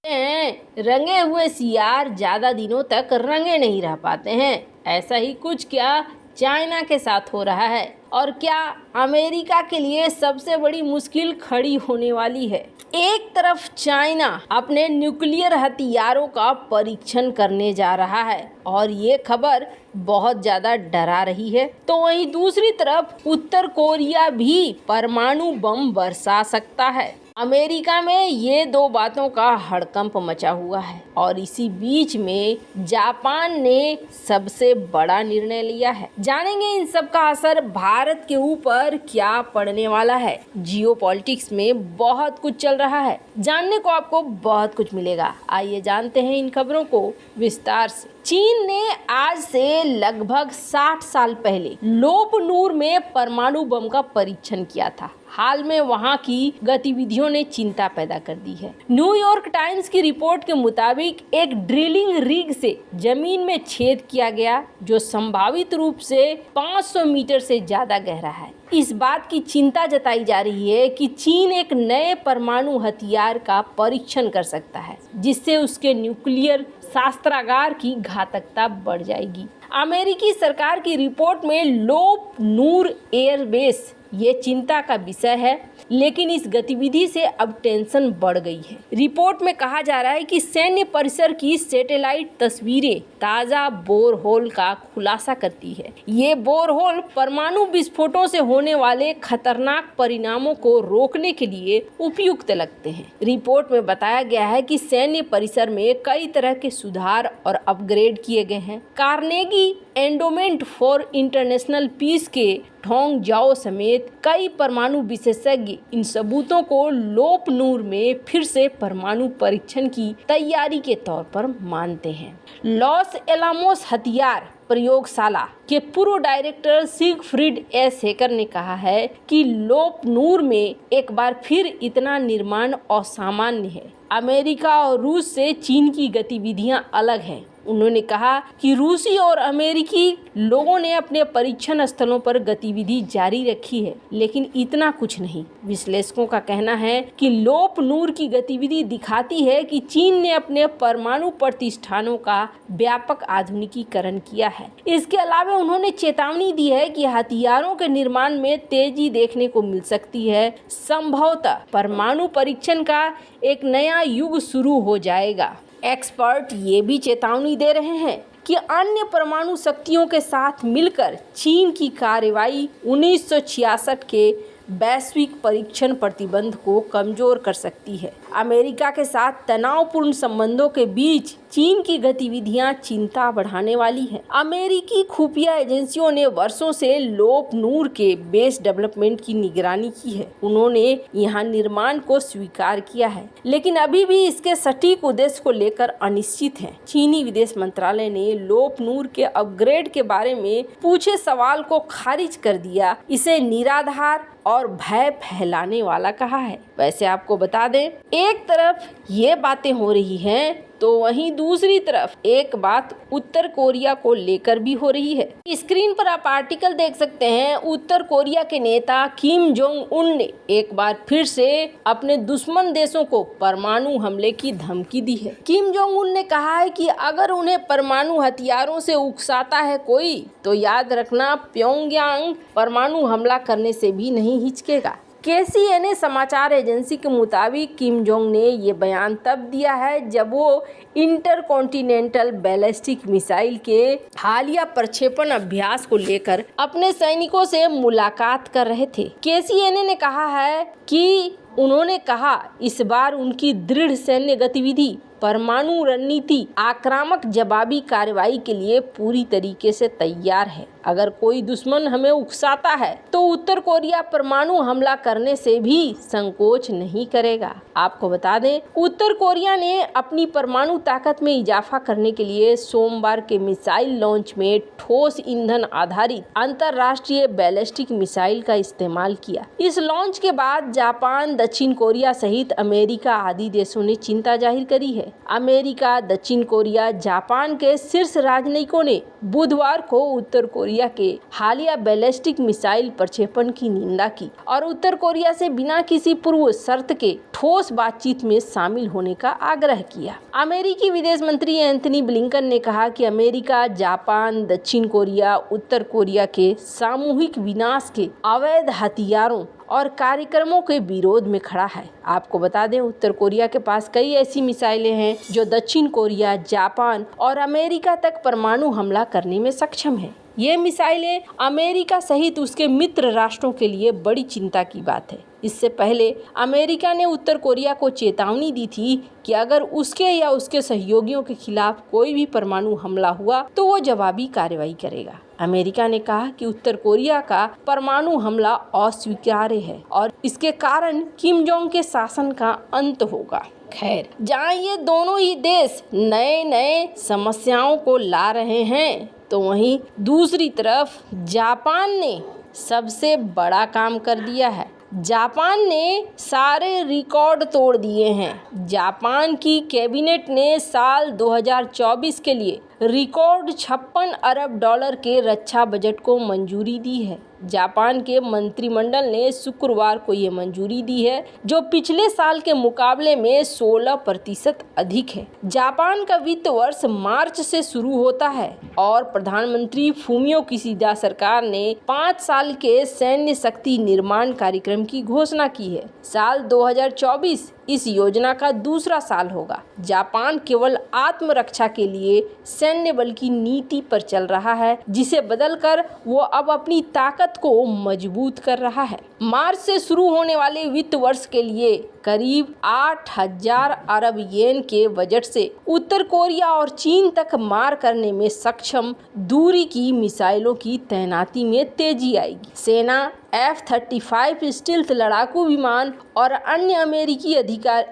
हैं, रंगे हुए सियार ज्यादा दिनों तक रंगे नहीं रह पाते हैं। ऐसा ही कुछ क्या चाइना के साथ हो रहा है? और क्या अमेरिका के लिए सबसे बड़ी मुश्किल खड़ी होने वाली है? एक तरफ चाइना अपने न्यूक्लियर हथियारों का परीक्षण करने जा रहा है और ये खबर बहुत ज्यादा डरा रही है, तो वहीं दूसरी तरफ उत्तर कोरिया भी परमाणु बम बरसा सकता है। अमेरिका में ये दो बातों का हड़कंप मचा हुआ है और इसी बीच में जापान ने सबसे बड़ा निर्णय लिया है। जानेंगे इन सब का असर भारत के ऊपर क्या पड़ने वाला है। जियोपॉलिटिक्स में बहुत कुछ चल रहा है, जानने को आपको बहुत कुछ मिलेगा। आइए जानते हैं इन खबरों को विस्तार से। चीन ने आज से लगभग 60 साल पहले लोपनूर में परमाणु बम का परीक्षण किया था। हाल में वहां की गतिविधियों ने चिंता पैदा कर दी है। न्यूयॉर्क टाइम्स की रिपोर्ट के मुताबिक एक ड्रिलिंग रिग से जमीन में छेद किया गया जो संभावित रूप से 500 मीटर से ज्यादा गहरा है। इस बात की चिंता जताई जा रही है कि चीन एक नए परमाणु हथियार का परीक्षण कर सकता है जिससे उसके न्यूक्लियर शस्त्रागार की घातकता बढ़ जाएगी। अमेरिकी सरकार की रिपोर्ट में लोपनूर एयरबेस ये चिंता का विषय है, लेकिन इस गतिविधि से अब टेंशन बढ़ गई है। रिपोर्ट में कहा जा रहा है कि सैन्य परिसर की सैटेलाइट तस्वीरें ताज़ा बोरहोल का खुलासा करती है। ये बोरहोल परमाणु विस्फोटों से होने वाले खतरनाक परिणामों को रोकने के लिए उपयुक्त लगते हैं। रिपोर्ट में बताया गया है कि सैन्य परिसर में कई तरह के सुधार और अपग्रेड किए गए हैं। Carnegie endowment for international peace के ठोंग जाओ समेत कई परमाणु विशेषज्ञ इन सबूतों को लोपनूर में फिर से परमाणु परीक्षण की तैयारी के तौर पर मानते हैं। लॉस एलामोस हथियार प्रयोगशाला के पूर्व डायरेक्टर सिगफ्रीड एस हेकर ने कहा है कि लोपनूर में एक बार फिर इतना निर्माण असामान्य है। अमेरिका और रूस से चीन की गतिविधियां अलग हैं। उन्होंने कहा कि रूसी और अमेरिकी लोगों ने अपने परीक्षण स्थलों पर गतिविधि जारी रखी है, लेकिन इतना कुछ नहीं। विश्लेषकों का कहना है कि लोपनूर की गतिविधि दिखाती है कि चीन ने अपने परमाणु प्रतिष्ठानों का व्यापक आधुनिकीकरण किया है। इसके अलावा उन्होंने चेतावनी दी है कि हथियारों के निर्माण में तेजी देखने को मिल सकती है। संभवतः परमाणु परीक्षण का एक नया युग शुरू हो जाएगा। एक्सपर्ट ये भी चेतावनी दे रहे हैं कि अन्य परमाणु शक्तियों के साथ मिलकर चीन की कार्रवाई 1966 के वैश्विक परीक्षण प्रतिबंध को कमजोर कर सकती है। अमेरिका के साथ तनावपूर्ण संबंधों के बीच चीन की गतिविधियां चिंता बढ़ाने वाली हैं। अमेरिकी खुफिया एजेंसियों ने वर्षों से लोपनूर के बेस डेवलपमेंट की निगरानी की है। उन्होंने यहां निर्माण को स्वीकार किया है, लेकिन अभी भी इसके सटीक उद्देश्य को लेकर अनिश्चित है। चीनी विदेश मंत्रालय ने लोपनूर के अपग्रेड के बारे में पूछे सवाल को खारिज कर दिया, इसे निराधार और भय फैलाने वाला कहा है। वैसे आपको बता दें, एक तरफ ये बातें हो रही हैं तो वहीं दूसरी तरफ एक बात उत्तर कोरिया को लेकर भी हो रही है। स्क्रीन पर आप आर्टिकल देख सकते हैं। उत्तर कोरिया के नेता किम जोंग उन ने एक बार फिर से अपने दुश्मन देशों को परमाणु हमले की धमकी दी है। किम जोंग उन ने कहा है कि अगर उन्हें परमाणु हथियारों से उकसाता है कोई, तो याद रखना प्योंगयांग परमाणु हमला करने से भी नहीं हिचकेगा। KCNA समाचार एजेंसी के मुताबिक किम जोंग ने ये बयान तब दिया है जब वो इंटरकॉन्टिनेंटल बैलिस्टिक मिसाइल के हालिया प्रक्षेपण अभ्यास को लेकर अपने सैनिकों से मुलाकात कर रहे थे। KCNA ने कहा है कि उन्होंने कहा इस बार उनकी दृढ़ सैन्य गतिविधि परमाणु रणनीति आक्रामक जवाबी कार्रवाई के लिए पूरी तरीके से तैयार है। अगर कोई दुश्मन हमें उकसाता है तो उत्तर कोरिया परमाणु हमला करने से भी संकोच नहीं करेगा। आपको बता दें, उत्तर कोरिया ने अपनी परमाणु ताकत में इजाफा करने के लिए सोमवार के मिसाइल लॉन्च में ठोस ईंधन आधारित अंतरराष्ट्रीय बैलिस्टिक मिसाइल का इस्तेमाल किया। इस लॉन्च के बाद जापान, दक्षिण कोरिया सहित अमेरिका आदि देशों ने चिंता जाहिर करी है। अमेरिका, दक्षिण कोरिया, जापान के शीर्ष राजनयिकों ने बुधवार को उत्तर कोरिया के हालिया बैलिस्टिक मिसाइल प्रक्षेपण की निंदा की और उत्तर कोरिया से बिना किसी पूर्व शर्त के ठोस बातचीत में शामिल होने का आग्रह किया। अमेरिकी विदेश मंत्री एंथनी ब्लिंकन ने कहा कि अमेरिका, जापान, दक्षिण कोरिया, उत्तर कोरिया के सामूहिक विनाश के अवैध हथियारों और कार्यक्रमों के विरोध में खड़ा है। आपको बता दें, उत्तर कोरिया के पास कई ऐसी मिसाइलें हैं जो दक्षिण कोरिया, जापान और अमेरिका तक परमाणु हमला करने में सक्षम है। ये मिसाइलें अमेरिका सहित उसके मित्र राष्ट्रों के लिए बड़ी चिंता की बात है। इससे पहले अमेरिका ने उत्तर कोरिया को चेतावनी दी थी कि अगर उसके या उसके सहयोगियों के खिलाफ कोई भी परमाणु हमला हुआ तो वो जवाबी कार्रवाई करेगा। अमेरिका ने कहा कि उत्तर कोरिया का परमाणु हमला अस्वीकार्य है और इसके कारण किम जोंग के शासन का अंत होगा। खैर, जहाँ ये दोनों ही देश नए नए समस्याओं को ला रहे हैं, तो वहीं दूसरी तरफ जापान ने सबसे बड़ा काम कर दिया है। जापान ने सारे रिकॉर्ड तोड़ दिए हैं। जापान की कैबिनेट ने साल 2024 के लिए रिकॉर्ड 56 अरब डॉलर के रक्षा बजट को मंजूरी दी है। जापान के मंत्रिमंडल ने शुक्रवार को ये मंजूरी दी है, जो पिछले साल के मुकाबले में 16% अधिक है। जापान का वित्त वर्ष मार्च से शुरू होता है और प्रधानमंत्री फूमियो किशिदा सरकार ने 5 साल के सैन्य शक्ति निर्माण कार्यक्रम की घोषणा की है। साल 2024 इस योजना का दूसरा साल होगा। जापान केवल आत्मरक्षा के लिए सैन्य बल की नीति पर चल रहा है, जिसे बदलकर वो अब अपनी ताकत को मजबूत कर रहा है। मार्च से शुरू होने वाले वित्त वर्ष के लिए करीब 8,000 अरब येन के बजट से उत्तर कोरिया और चीन तक मार करने में सक्षम दूरी की मिसाइलों की तैनाती में तेजी आएगी। सेना F-35 स्टील्थ लड़ाकू विमान और अन्य अमेरिकी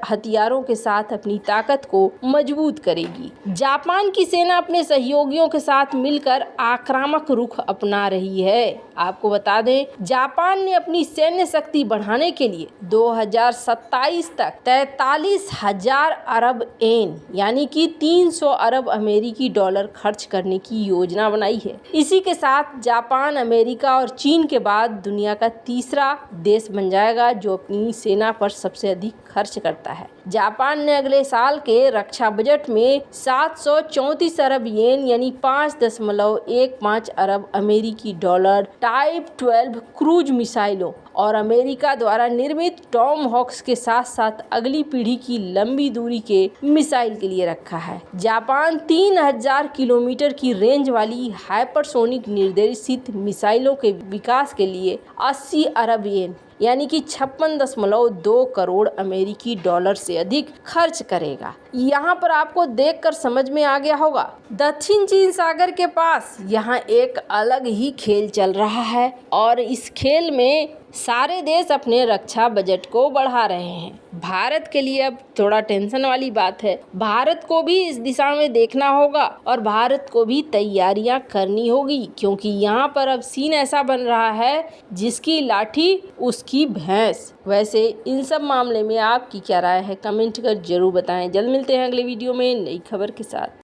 हथियारों के साथ अपनी ताकत को मजबूत करेगी। जापान की सेना अपने सहयोगियों के साथ मिलकर आक्रामक रुख अपना रही है। आपको बता दें, जापान ने अपनी सैन्य शक्ति बढ़ाने के लिए 2027 तक 43,000 अरब येन यानी कि 300 अरब अमेरिकी डॉलर खर्च करने की योजना बनाई है। इसी के साथ जापान अमेरिका और चीन के बाद दुनिया का तीसरा देश बन जाएगा जो अपनी सेना पर सबसे अधिक खर्च करता है। जापान ने अगले साल के रक्षा बजट में 734 अरब येन यानी 5.15 अरब अमेरिकी डॉलर टाइप 12 क्रूज मिसाइलों और अमेरिका द्वारा निर्मित टॉम हॉक्स के साथ साथ अगली पीढ़ी की लंबी दूरी के मिसाइल के लिए रखा है। जापान 3000 किलोमीटर की रेंज वाली हाइपरसोनिक निर्देशित मिसाइलों के विकास के लिए 80 अरब येन यानी कि 56.2 करोड़ अमेरिकी डॉलर से अधिक खर्च करेगा। यहाँ पर आपको देखकर समझ में आ गया होगा, दक्षिण चीन सागर के पास यहाँ एक अलग ही खेल चल रहा है और इस खेल में सारे देश अपने रक्षा बजट को बढ़ा रहे हैं। भारत के लिए अब थोड़ा टेंशन वाली बात है। भारत को भी इस दिशा में देखना होगा और भारत को भी तैयारियां करनी होगी, क्योंकि यहाँ पर अब सीन ऐसा बन रहा है जिसकी लाठी उसकी भैंस। वैसे इन सब मामले में आपकी क्या राय है, कमेंट कर जरूर बताएं। जल्द मिलते हैं अगले वीडियो में नई खबर के साथ।